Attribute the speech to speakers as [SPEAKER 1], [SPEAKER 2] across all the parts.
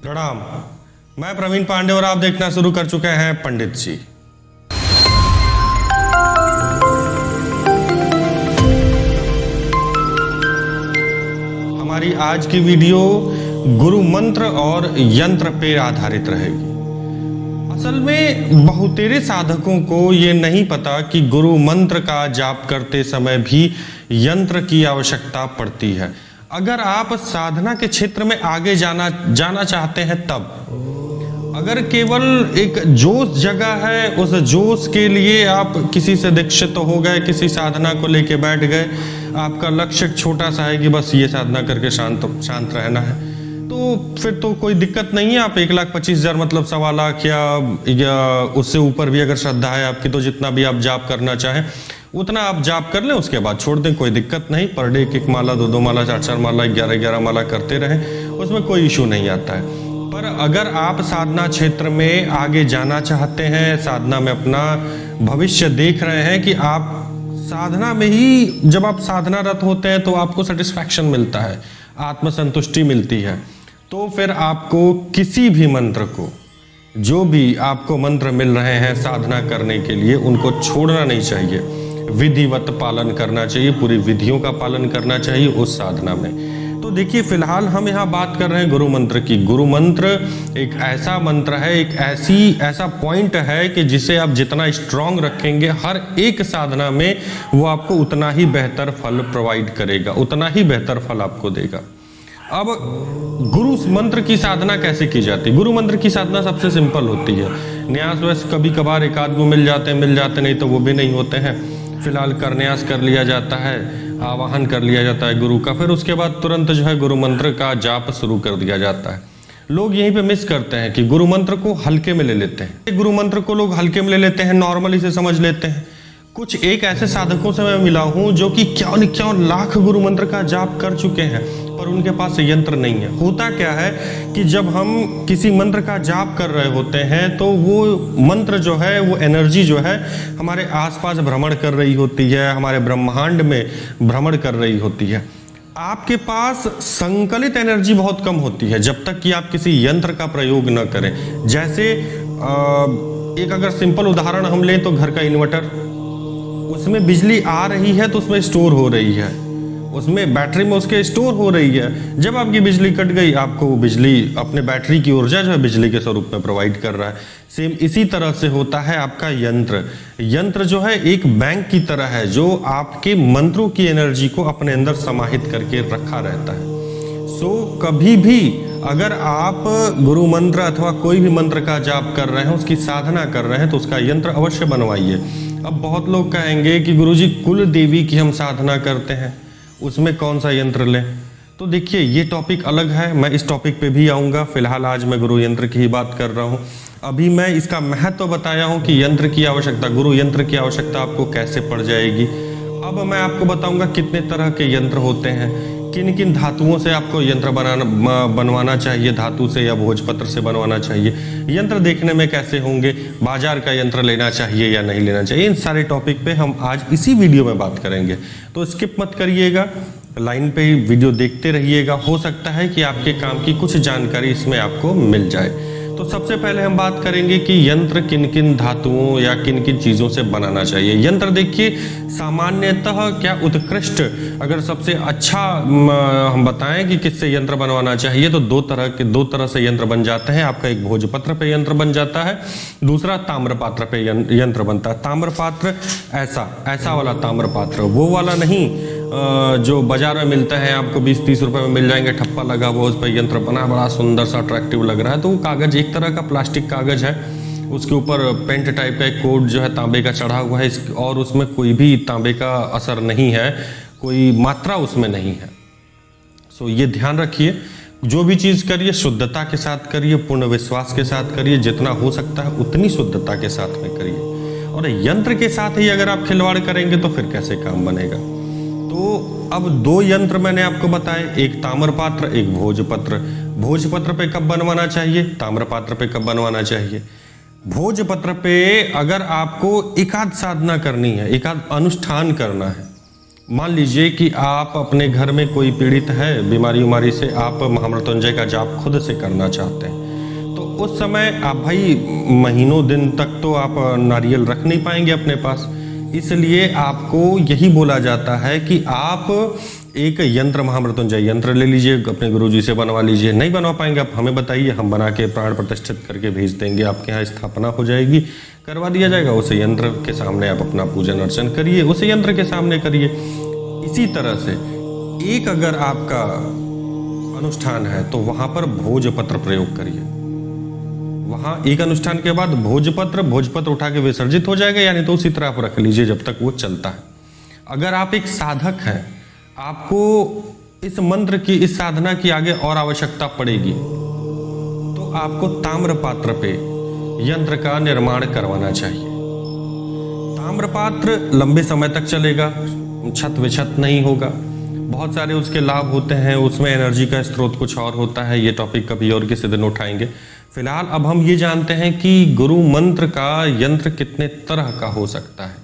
[SPEAKER 1] प्रणाम। मैं प्रवीण पांडे और आप देखना शुरू कर चुके हैं पंडित जी। हमारी आज की वीडियो गुरु मंत्र और यंत्र पे आधारित रहेगी। असल में बहुतेरे साधकों को ये नहीं पता कि गुरु मंत्र का जाप करते समय भी यंत्र की आवश्यकता पड़ती है। अगर आप साधना के क्षेत्र में आगे जाना चाहते हैं तब, अगर केवल एक जोश जगह है, उस जोश के लिए आप किसी से दीक्षित हो गए, किसी साधना को लेके बैठ गए, आपका लक्ष्य छोटा सा है कि बस ये साधना करके शांत रहना है, तो फिर तो कोई दिक्कत नहीं है। आप 1,25,000 मतलब 1.25 लाख या उससे ऊपर भी अगर श्रद्धा है आपकी, तो जितना भी आप जाप करना चाहें उतना आप जाप कर लें, उसके बाद छोड़ दें, कोई दिक्कत नहीं। पर डे 1 माला, 2 माला, 4 माला, 11 माला करते रहें, उसमें कोई इशू नहीं आता है। पर अगर आप साधना क्षेत्र में आगे जाना चाहते हैं, साधना में अपना भविष्य देख रहे हैं कि आप साधना में ही, जब आप साधनारत होते हैं तो आपको सेटिस्फैक्शन मिलता है, आत्मसंतुष्टि मिलती है, तो फिर आपको किसी भी मंत्र को, जो भी आपको मंत्र मिल रहे हैं साधना करने के लिए, उनको छोड़ना नहीं चाहिए। विधिवत पालन करना चाहिए, पूरी विधियों का पालन करना चाहिए उस साधना में। तो देखिए, फिलहाल हम यहाँ बात कर रहे हैं गुरु मंत्र की। गुरु मंत्र एक ऐसा मंत्र है, एक ऐसा पॉइंट है कि जिसे आप जितना स्ट्रांग रखेंगे हर एक साधना में, वो आपको उतना ही बेहतर फल प्रोवाइड करेगा, उतना ही बेहतर फल आपको देगा। अब गुरु मंत्र की साधना कैसे की जाती है? गुरु मंत्र की साधना सबसे सिंपल होती है। न्यास वैसे कभी कभार एक आध को मिल जाते, नहीं तो वो भी नहीं होते हैं। फिलहाल करन्यास कर लिया जाता है, आवाहन कर लिया जाता है गुरु का, फिर उसके बाद तुरंत जो है गुरु मंत्र का जाप शुरू कर दिया जाता है। लोग यहीं पे मिस करते हैं कि गुरु मंत्र को हल्के में ले लेते हैं। गुरु मंत्र को लोग हल्के में ले लेते हैं, नॉर्मली से समझ लेते हैं। कुछ एक ऐसे साधकों से मैं मिला हूं जो कि 51 लाख गुरु मंत्र का जाप कर चुके हैं, पर उनके पास यंत्र नहीं है। होता क्या है कि जब हम किसी मंत्र का जाप कर रहे होते हैं तो वो मंत्र जो है, वो एनर्जी जो है हमारे आसपास भ्रमण कर रही होती है, हमारे ब्रह्मांड में भ्रमण कर रही होती है। आपके पास संकलित एनर्जी बहुत कम होती है जब तक कि आप किसी यंत्र का प्रयोग न करें। जैसे एक अगर सिंपल उदाहरण हम लें तो घर का इन्वर्टर, उसमें बिजली आ रही है तो उसमें स्टोर हो रही है, उसमें बैटरी में उसके स्टोर हो रही है। जब आपकी बिजली कट गई, आपको वो बिजली, अपने बैटरी की ऊर्जा जो है बिजली के स्वरूप में प्रोवाइड कर रहा है। सेम इसी तरह से होता है आपका यंत्र। यंत्र जो है एक बैंक की तरह है, जो आपके मंत्रों की एनर्जी को अपने अंदर समाहित करके रखा रहता है। सो कभी भी अगर आप गुरु मंत्र अथवा कोई भी मंत्र का जाप कर रहे हैं, उसकी साधना कर रहे हैं, तो उसका यंत्र अवश्य बनवाइए। अब बहुत लोग कहेंगे कि गुरुजी कुल देवी की हम साधना करते हैं, उसमें कौन सा यंत्र लें? तो देखिए, ये टॉपिक अलग है, मैं इस टॉपिक पे भी आऊँगा। फिलहाल आज मैं गुरु यंत्र की ही बात कर रहा हूँ। अभी मैं इसका महत्व बताया हूँ कि यंत्र की आवश्यकता, गुरु यंत्र की आवश्यकता आपको कैसे पड़ जाएगी। अब मैं आपको बताऊँगा कितने तरह के यंत्र होते हैं, किन किन धातुओं से आपको यंत्र बनवाना चाहिए, धातु से या भोजपत्र से बनवाना चाहिए, यंत्र देखने में कैसे होंगे, बाजार का यंत्र लेना चाहिए या नहीं लेना चाहिए। इन सारे टॉपिक पे हम आज इसी वीडियो में बात करेंगे, तो स्किप मत करिएगा, लाइन पे ही वीडियो देखते रहिएगा। हो सकता है कि आपके काम की कुछ जानकारी इसमें आपको मिल जाए। तो सबसे पहले हम बात करेंगे कि यंत्र किन किन धातुओं या किन किन चीज़ों से बनाना चाहिए। यंत्र देखिए, सामान्यतः क्या उत्कृष्ट, अगर सबसे अच्छा हम बताएं कि किससे यंत्र बनवाना चाहिए, तो दो तरह से यंत्र बन जाते हैं। आपका एक भोजपत्र पे यंत्र बन जाता है, दूसरा ताम्रपात्र पे यंत्र बनता है। ताम्रपात्र ऐसा वाला ताम्रपात्र, वो वाला नहीं जो बाजार में मिलता है, आपको 20-30 रुपए में मिल जाएंगे, ठप्पा लगा हुआ, उस पर यंत्र बना, बड़ा सुंदर सा अट्रैक्टिव लग रहा है। तो वो कागज एक तरह का प्लास्टिक कागज है, उसके ऊपर पेंट टाइप का एक कोट जो है तांबे का चढ़ा हुआ है, और उसमें कोई भी तांबे का असर नहीं है, कोई मात्रा उसमें नहीं है। सो ये ध्यान रखिए, जो भी चीज़ करिए शुद्धता के साथ करिए, पूर्ण विश्वास के साथ करिए, जितना हो सकता है उतनी शुद्धता के साथ में करिए। और यंत्र के साथ ही अगर आप खिलवाड़ करेंगे तो फिर कैसे काम बनेगा। तो अब 2 यंत्र मैंने आपको बताए, एक ताम्रपात्र, एक भोजपत्र। भोजपत्र पे कब बनवाना चाहिए, ताम्रपात्र पे कब बनवाना चाहिए। भोजपत्र पे अगर आपको एकाध साधना करनी है, एकाध अनुष्ठान करना है, मान लीजिए कि आप अपने घर में कोई पीड़ित है बीमारी उमारी से, आप महामृत्युंजय का जाप खुद से करना चाहते हैं, तो उस समय आप भाई महीनों दिन तक तो आप नारियल रख नहीं पाएंगे अपने पास। इसलिए आपको यही बोला जाता है कि आप एक यंत्र, महामृत्युंजय यंत्र ले लीजिए, अपने गुरुजी से बनवा लीजिए। नहीं बनवा पाएंगे आप हमें बताइए, हम बना के प्राण प्रतिष्ठित करके भेज देंगे, आपके यहाँ स्थापना हो जाएगी, करवा दिया जाएगा। उस यंत्र के सामने आप अपना पूजन अर्चन करिए, उस यंत्र के सामने करिए। इसी तरह से एक अगर आपका अनुष्ठान है तो वहां पर भोजपत्र प्रयोग करिए। वहां एक अनुष्ठान के बाद भोजपत्र उठा के विसर्जित हो जाएगा, यानी तो उसी तरह आप रख लीजिए जब तक वो चलता है। अगर आप एक साधक हैं, आपको इस मंत्र की, इस साधना की आगे और आवश्यकता पड़ेगी, तो आपको ताम्र पात्र पे यंत्र का निर्माण करवाना चाहिए। ताम्र पात्र लंबे समय तक चलेगा, छत विछत नहीं होगा, बहुत सारे उसके लाभ होते हैं, उसमें एनर्जी का स्रोत कुछ और होता है। ये टॉपिक कभी और किसी दिन उठाएंगे। फिलहाल अब हम ये जानते हैं कि गुरु मंत्र का यंत्र कितने तरह का हो सकता है।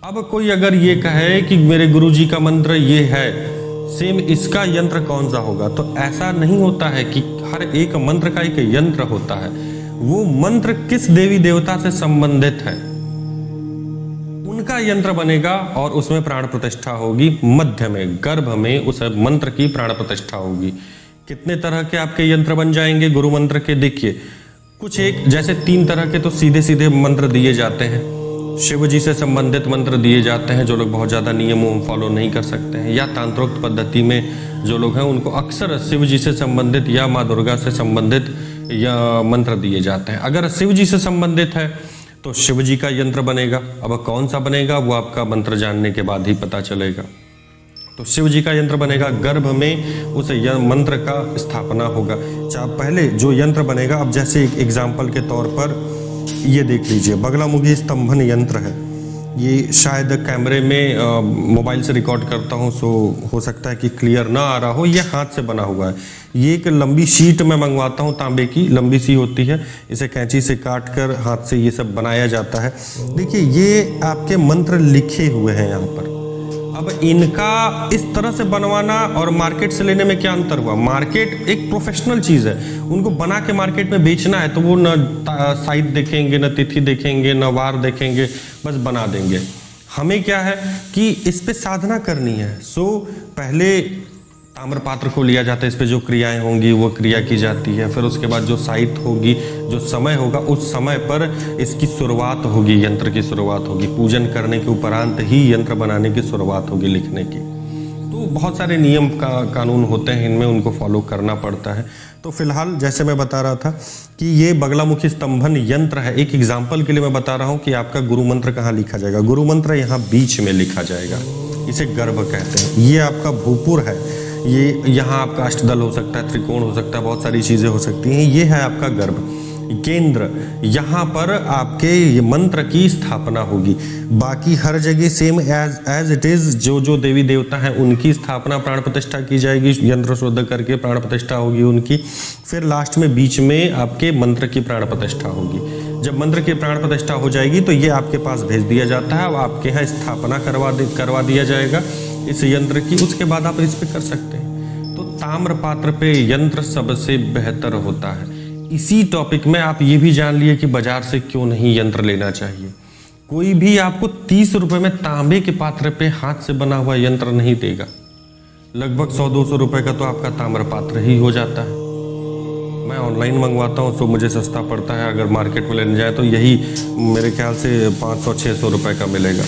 [SPEAKER 1] अब कोई अगर ये कहे कि मेरे गुरुजी का मंत्र ये है, सेम इसका यंत्र कौन सा होगा, तो ऐसा नहीं होता है कि हर एक मंत्र का एक यंत्र होता है। वो मंत्र किस देवी देवता से संबंधित है उनका यंत्र बनेगा और उसमें प्राण प्रतिष्ठा होगी। मध्य में, गर्भ में उस मंत्र की प्राण प्रतिष्ठा होगी। कितने तरह के आपके यंत्र बन जाएंगे गुरु मंत्र के, देखिए कुछ एक जैसे 3 तरह के तो सीधे सीधे मंत्र दिए जाते हैं, शिव जी से संबंधित मंत्र दिए जाते हैं जो लोग बहुत ज़्यादा नियमों फॉलो नहीं कर सकते हैं, या तांत्रोक्त पद्धति में जो लोग हैं उनको अक्सर शिव जी से संबंधित या माँ दुर्गा से संबंधित या मंत्र दिए जाते हैं। अगर शिव जी से संबंधित है तो शिव जी का यंत्र बनेगा। अब कौन सा बनेगा वो आपका मंत्र जानने के बाद ही पता चलेगा। तो शिव जी का यंत्र बनेगा, गर्भ में उस मंत्र का स्थापना होगा। पहले जो यंत्र बनेगा, अब जैसे एक एग्जाम्पल के तौर पर ये देख लीजिए, बगलामुखी स्तंभन यंत्र है। ये शायद कैमरे में मोबाइल से रिकॉर्ड करता हूँ, सो हो सकता है कि क्लियर ना आ रहा हो। ये हाथ से बना हुआ है। ये एक लंबी शीट में मंगवाता हूँ, तांबे की लंबी सी होती है, इसे कैंची से काट कर हाथ से ये सब बनाया जाता है। देखिए ये आपके मंत्र लिखे हुए हैं यहाँ पर। अब इनका इस तरह से बनवाना और मार्केट से लेने में क्या अंतर हुआ? मार्केट एक प्रोफेशनल चीज़ है, उनको बना के मार्केट में बेचना है तो वो न साइट देखेंगे, न तिथि देखेंगे, न वार देखेंगे, बस बना देंगे। हमें क्या है कि इस पे साधना करनी है। सो पहले ताम्र पात्र को लिया जाता है, इस पे जो क्रियाएं होंगी वो क्रिया की जाती है। फिर उसके बाद जो साइट होगी, जो समय होगा, उस समय पर इसकी शुरुआत होगी, यंत्र की शुरुआत होगी। पूजन करने के उपरांत ही यंत्र बनाने की शुरुआत होगी, लिखने की। तो बहुत सारे नियम कानून होते हैं इनमें, उनको फॉलो करना पड़ता है। तो फिलहाल जैसे मैं बता रहा था कि ये बगलामुखी स्तंभन यंत्र है। एक एग्जाम्पल के लिए मैं बता रहा हूँ कि आपका गुरु मंत्र कहाँ लिखा जाएगा। गुरु मंत्र यहाँ बीच में लिखा जाएगा, इसे गर्भ कहते हैं। ये आपका भूपुर है, ये यहाँ आपका अष्टदल हो सकता है, त्रिकोण हो सकता है, बहुत सारी चीज़ें हो सकती हैं। ये है आपका गर्भ केंद्र, यहाँ पर आपके ये मंत्र की स्थापना होगी। बाकी हर जगह सेम एज इट इज़ जो देवी देवता हैं उनकी स्थापना प्राण प्रतिष्ठा की जाएगी, यंत्र शुद्ध करके प्राण प्रतिष्ठा होगी उनकी। फिर लास्ट में बीच में आपके मंत्र की प्राण प्रतिष्ठा होगी। जब मंत्र की प्राण प्रतिष्ठा हो जाएगी तो ये आपके पास भेज दिया जाता है, अब आपके यहाँ स्थापना करवा दिया जाएगा इस यंत्र की। उसके बाद आप इस पे कर सकते हैं। तो ताम्र पात्र पे यंत्र सबसे बेहतर होता है। इसी टॉपिक में आप ये भी जान लिए कि बाजार से क्यों नहीं यंत्र लेना चाहिए। कोई भी आपको 30 रुपए में तांबे के पात्र पे हाथ से बना हुआ यंत्र नहीं देगा। लगभग 100-200 रुपए का तो आपका ताम्र पात्र ही हो जाता है। मैं ऑनलाइन मंगवाता हूँ तो मुझे सस्ता पड़ता है, अगर मार्केट में लेने जाए तो यही मेरे ख्याल से 500-600 रुपए का मिलेगा।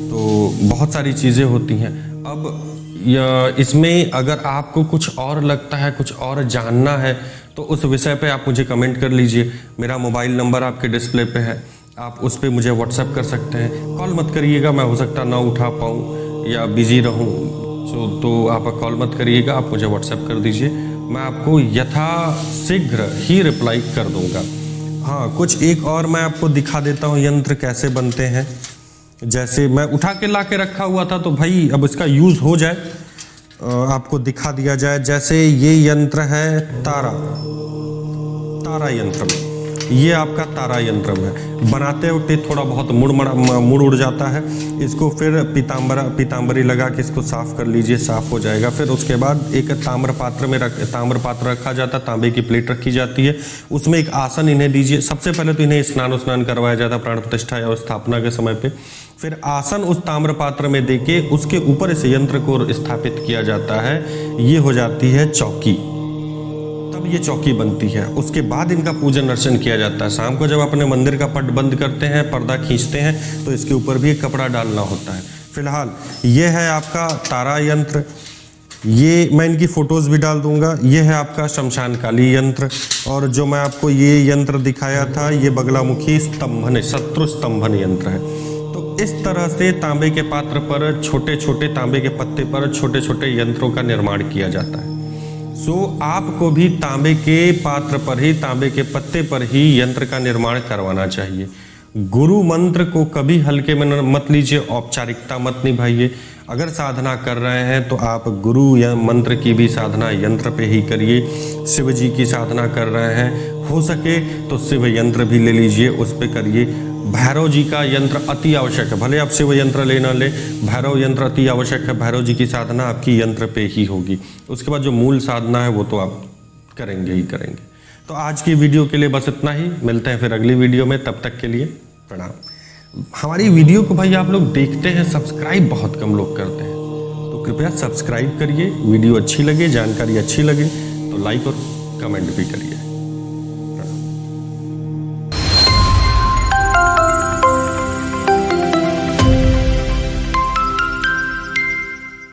[SPEAKER 1] तो बहुत सारी चीज़ें होती हैं। अब इसमें अगर आपको कुछ और लगता है, कुछ और जानना है, तो उस विषय पे आप मुझे कमेंट कर लीजिए। मेरा मोबाइल नंबर आपके डिस्प्ले पे है, आप उस पर मुझे व्हाट्सएप कर सकते हैं। कॉल मत करिएगा, मैं हो सकता ना उठा पाऊँ या बिजी रहूँ, तो आप कॉल मत करिएगा, आप मुझे व्हाट्सएप कर दीजिए, मैं आपको यथाशीघ्र ही रिप्लाई कर दूँगा। हाँ, कुछ एक और मैं आपको दिखा देता हूँ यंत्र कैसे बनते हैं। जैसे मैं उठा के ला के रखा हुआ था, तो भाई अब इसका यूज़ हो जाए, आपको दिखा दिया जाए। जैसे ये यंत्र है तारा यंत्र। ये आपका तारा यंत्र है। बनाते वक्त थोड़ा बहुत मुड़ उड़ जाता है। इसको फिर पीताम्बरी लगा के इसको साफ कर लीजिए, साफ हो जाएगा। फिर उसके बाद एक ताम्र पात्र रखा जाता है, तांबे की प्लेट रखी जाती है, उसमें एक आसन इन्हें दीजिए। सबसे पहले तो इन्हें स्नान करवाया जाता है प्राण प्रतिष्ठा या स्थापना के समय पे। फिर आसन उस ताम्र पात्र में देके उसके ऊपर इस यंत्र को स्थापित किया जाता है। ये हो जाती है चौकी, तब ये चौकी बनती है। उसके बाद इनका पूजन अर्चन किया जाता है। शाम को जब अपने मंदिर का पट बंद करते हैं, पर्दा खींचते हैं, तो इसके ऊपर भी एक कपड़ा डालना होता है। फिलहाल ये है आपका तारा यंत्र, ये मैं इनकी फोटोज भी डाल दूंगा। ये है आपका शमशान काली यंत्र, और जो मैं आपको ये यंत्र दिखाया था ये बगलामुखी स्तंभन, शत्रु स्तंभन यंत्र है। तो इस तरह से तांबे के पात्र पर, छोटे छोटे तांबे के पत्ते पर छोटे छोटे यंत्रों का निर्माण किया जाता है। सो आपको भी तांबे के पात्र पर ही, तांबे के पत्ते पर ही यंत्र का निर्माण करवाना चाहिए। गुरु मंत्र को कभी हल्के में मत लीजिए, औपचारिकता मत निभाइए। अगर साधना कर रहे हैं तो आप गुरु या मंत्र की भी साधना यंत्र पे ही करिए। शिव जी की साधना कर रहे हैं, हो सके तो शिव यंत्र भी ले लीजिए, उस पे करिए। भैरव जी का यंत्र अति आवश्यक है, भले आप शिव यंत्र ले ना ले, भैरव यंत्र अति आवश्यक है। भैरव जी की साधना आपकी यंत्र पे ही होगी। उसके बाद जो मूल साधना है वो तो आप करेंगे ही करेंगे। तो आज की वीडियो के लिए बस इतना ही, मिलते हैं फिर अगली वीडियो में, तब तक के लिए प्रणाम। हमारी वीडियो को भाई आप लोग देखते हैं, सब्सक्राइब बहुत कम लोग करते हैं, तो कृपया सब्सक्राइब करिए। वीडियो अच्छी लगे, जानकारी अच्छी लगे तो लाइक और कमेंट भी करिए।